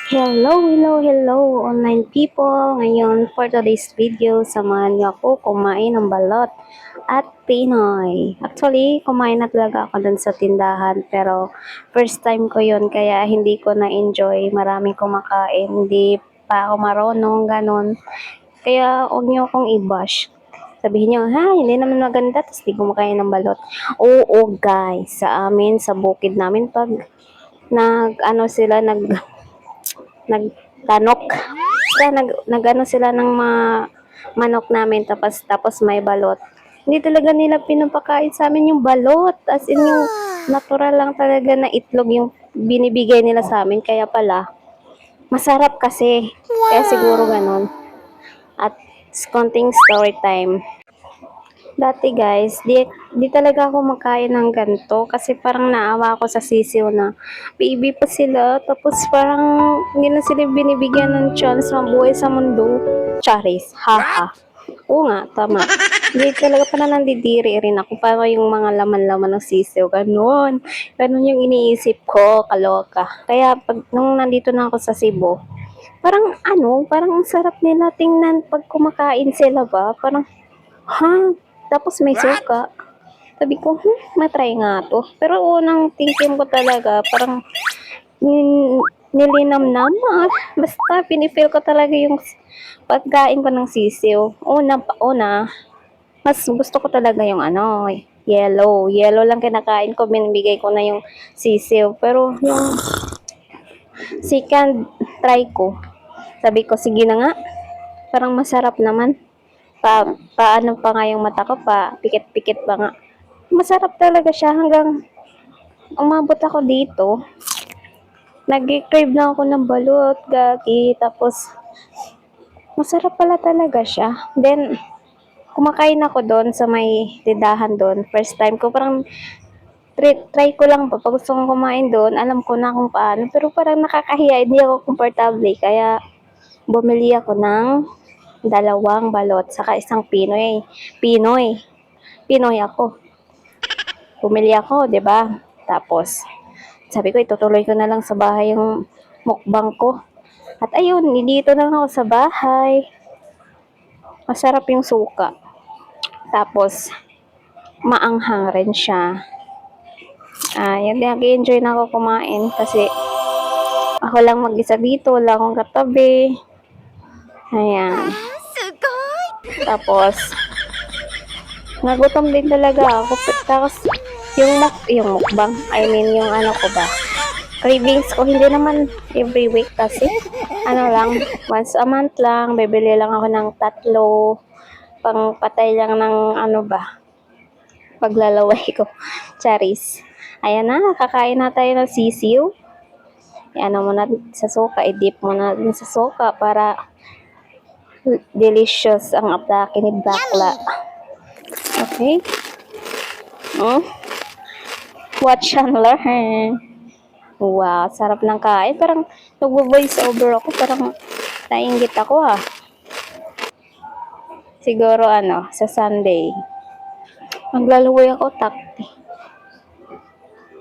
Hello online people. Ngayon for today's video, samahan niyo ako kumain ng balot at Pinoy. Actually, kumain na talaga ako dun sa tindahan pero first time ko yun kaya hindi ko na-enjoy. Maraming kumakain, hindi pa ako marunong, ganun. Kaya huwag niyo akong i-bash. Sabihin niyo, ha, hindi naman maganda, tapos di kumakain ng balot. Oo guys, sa amin, sa bukid namin, pag nagtanok. Kaya nagano sila ng mga manok namin tapos may balot. Hindi talaga nila pinapakain sa amin yung balot. As in yung natural lang talaga na itlog yung binibigay nila sa amin. Kaya pala, masarap kasi. Kaya siguro ganon. At konting story time. Dati guys, di talaga ako makain ng ganito kasi parang naawa ako sa sisiw na baby pa sila tapos parang hindi na sila binibigyan ng chance na buhay sa mundo. Charis, haha. Oo nga, tama. Hindi talaga pa nandidiri rin ako para yung mga laman-laman ng sisiw. Ganon. Ganon yung iniisip ko, kaloka. Kaya pag nung nandito na ako sa Cebu, parang ang sarap nila tingnan pag kumakain sila ba. Parang, ha? Tapos may suka. Sabi ko, matry nga to. Pero unang thinking ko talaga, parang nilinamnam. Basta pinifeel ko talaga yung pagkain ko ng sisiw. Una, mas gusto ko talaga yung yellow. Yellow lang kinakain ko, binibigay ko na yung sisiw. Pero yung second try ko, sabi ko, sige na nga. Parang masarap naman. Paano pa nga yung mata ko pa, pikit-pikit pa nga. Masarap talaga siya hanggang umabot ako dito. Nag-crave na ako ng balot, gagi, tapos masarap pala talaga siya. Then, kumakain ako doon sa may tindahan doon. First time ko, parang try ko lang pa. Pag gusto kong kumain doon, alam ko na kung paano. Pero parang nakakahiya, hindi ako komportable. Kaya, bumili ako ng 2 balot, saka isang Pinoy. Pinoy ako. Bumili ako, 'di ba? Tapos sabi ko itutuloy ko na lang sa bahay yung mukbang ko. At ayun, dito na ako sa bahay. Masarap yung suka. Tapos maanghang rin siya. Yan, nag-enjoy na ako kumain kasi ako lang mag-isa dito, wala akong katabi. Ayan. Tapos nagutom din talaga ako. Tapos yung mukbang, yung ano ko ba, cravings ko, hindi naman every week kasi, once a month lang, bibili lang ako ng 3, pang patay lang ng paglalaway ko, charis. Ayan na, kakain na tayo ng sisiw. Mo na sa suka, i-dip mo na din sa suka para delicious ang atake ni bakla. Okay? Watch and learn. Wow, sarap ng kain. Parang nagvo-voice over ako. Parang nainggit ako Siguro sa Sunday. Maglaluway ako takti.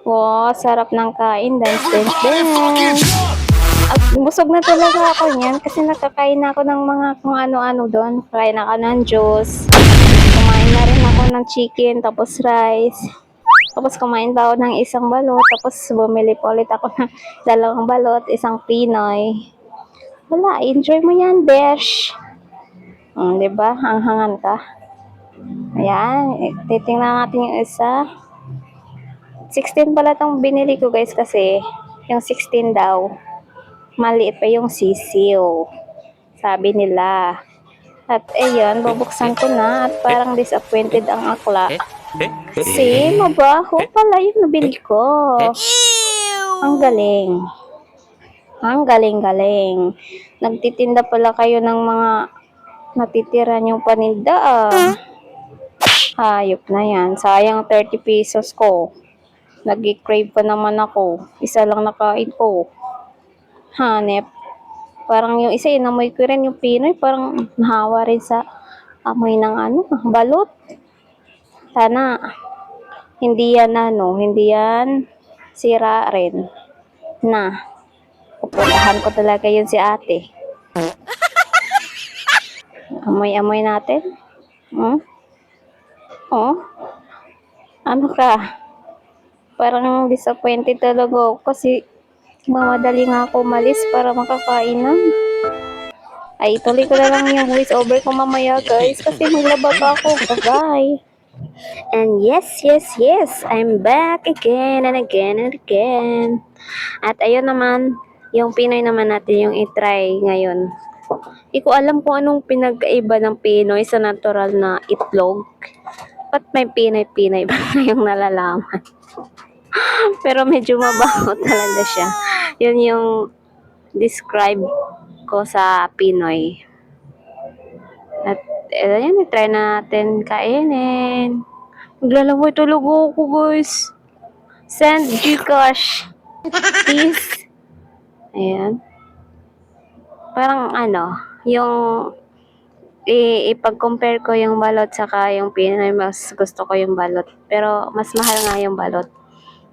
Wow, sarap ng kain. Dance. At busog na talaga ako niyan kasi nakakain na ako ng mga kung ano-ano doon. Kain ako ng juice. Kumain na rin ako ng chicken, tapos rice. Tapos kumain pa ako ng isang balot. Tapos bumili pa ulit ako ng 2 balot, isang Pinoy. Wala, enjoy mo yan, besh. Diba? Hanghangan ka. Ayan, titingnan natin yung isa. 16 pala itong binili ko guys kasi yung 16 daw. Maliit pa yung sisiw. Sabi nila. At ayun, bubuksan ko na at parang disappointed ang akla. Kasi mabaho pala yung nabili ko. Ang galing. Ang galing. Nagtitinda pala kayo ng mga natitira niyong paninda. Hayop na yan. Sayang 30 pesos ko. Nag-crave pa naman ako. Isa lang nakain ko. Hanep. Parang yung isa, inamoy ko rin yung Pinoy. Parang nahawa rin sa amoy ng balot. Sana, hindi yan sira rin. Pupuntahan Inaasahan ko talaga yun si ate. Amoy-amoy natin. Hmm? Oh? Ano ka? Parang disappointed talaga ako kasi mamadali nga ako umalis para makakain na. Ay, ituloy ko na lang yung voice over ko mamaya guys kasi maglaba pa ako. Bye-bye. And yes, yes, yes, I'm back again and again and again. At ayun naman, yung Pinoy naman natin yung itry ngayon. Hindi ko alam kung anong pinagkaiba ng Pinoy sa natural na itlog. Ba't may Pinoy-Pinoy ba yung nalalaman? Pero medyo mabaho talaga siya. Yun yung describe ko sa Pinoy. At ayun, try natin kainin. Maglalaway talaga ako guys. Send Gcash. Please. Ayan. Parang ano, yung ipag-compare ko yung balot saka yung Pinoy, mas gusto ko yung balot. Pero mas mahal nga yung balot.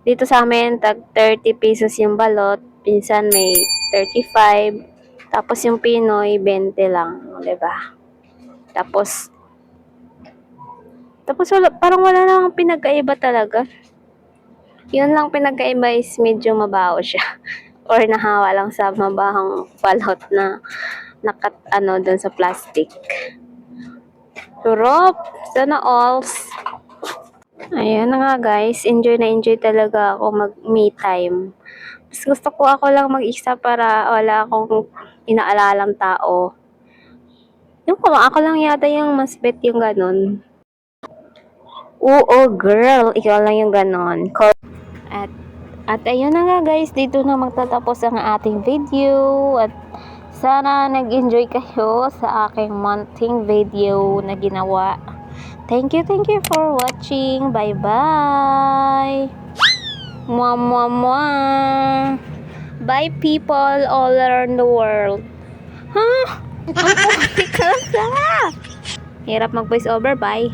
Dito sa amin, tag 30 pesos yung balot. Pinsan may 35. Tapos yung Pinoy, 20 lang. Diba? Tapos wala, parang wala namang pinagkaiba talaga. Yun lang pinagkaiba is medyo mabaho siya. Or nahawa lang sa mabahang balot na nakat doon sa plastic. Turop! Sana alls! Ayan na nga guys, enjoy na enjoy talaga ako mag me time. Mas gusto ko ako lang mag-isa para wala akong inaalalang tao. Yung ako lang yata yung mas bet yung ganon. Oo girl, ikaw lang yung ganon. At ayun na nga guys, dito na magtatapos ang ating video. At sana nag-enjoy kayo sa aking munting video na ginawa. Thank you for watching. Bye-bye. Mwah, mwah, mwah. Bye people all around the world. Huh? Ang puti ka sa. Hirap mag voice over. Bye.